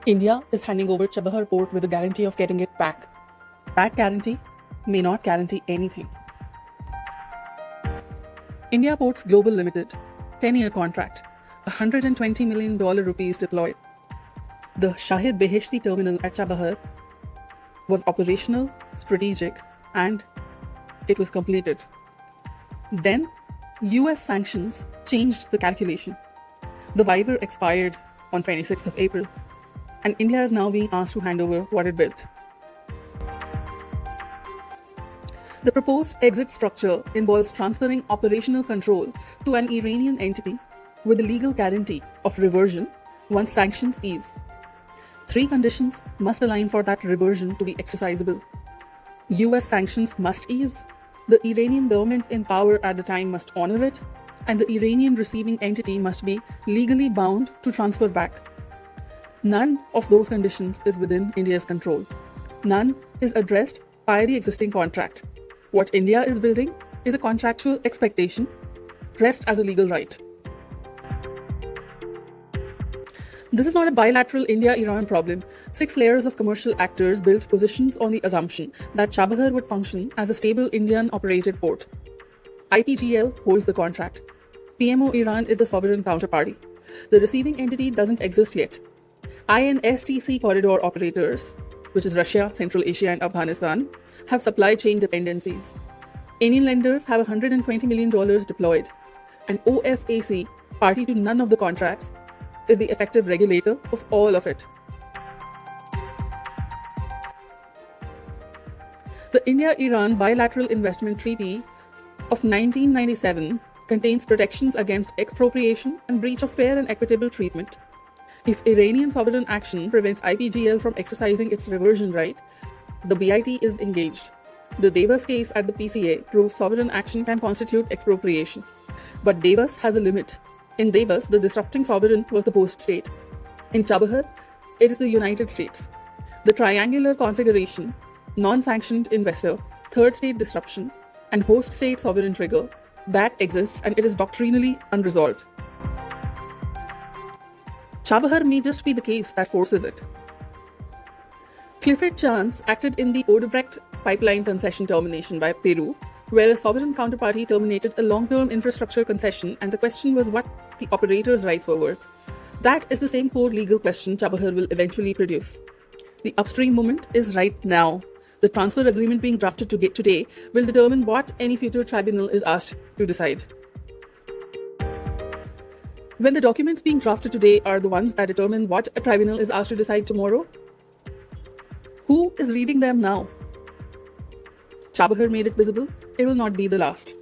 India is handing over Chabahar port with a guarantee of getting it back. That guarantee may not guarantee anything. India Ports Global Limited, 10-year contract, $120 million rupees deployed. The Shahid Beheshti terminal at Chabahar was operational, strategic, and it was completed. Then, US sanctions changed the calculation. The waiver expired on 26th of April, and India is now being asked to hand over what it built. The proposed exit structure involves transferring operational control to an Iranian entity with the legal guarantee of reversion once sanctions ease. 3 conditions must align for that reversion to be exercisable. US sanctions must ease, the Iranian government in power at the time must honor it, and the Iranian receiving entity must be legally bound to transfer back. None of those conditions is within India's control. None is addressed by the existing contract. What India is building is a contractual expectation, dressed as a legal right. This is not a bilateral India-Iran problem. 6 layers of commercial actors built positions on the assumption that Chabahar would function as a stable Indian-operated port. IPGL holds the contract. PMO Iran is the sovereign counterparty. The receiving entity doesn't exist yet. INSTC corridor operators, which is Russia, Central Asia, and Afghanistan, have supply chain dependencies. Indian lenders have $120 million deployed, and OFAC, party to none of the contracts, is the effective regulator of all of it. The India-Iran Bilateral Investment Treaty of 1997 contains protections against expropriation and breach of fair and equitable treatment. If Iranian sovereign action prevents IPGL from exercising its reversion right, the BIT is engaged. The Davis case at the PCA proves sovereign action can constitute expropriation. But Davis has a limit. In Davis, the disrupting sovereign was the host state. In Chabahar, it is the United States. The triangular configuration, non-sanctioned investor, third state disruption, and host state sovereign trigger, that exists and it is doctrinally unresolved. Chabahar may just be the case that forces it. Clifford Chance acted in the Odebrecht pipeline concession termination by Peru, where a sovereign counterparty terminated a long-term infrastructure concession, and the question was what the operator's rights were worth. That is the same core legal question Chabahar will eventually produce. The upstream moment is right now. The transfer agreement being drafted today will determine what any future tribunal is asked to decide. When the documents being drafted today are the ones that determine what a tribunal is asked to decide tomorrow, who is reading them now? Chabahar made it visible. It will not be the last.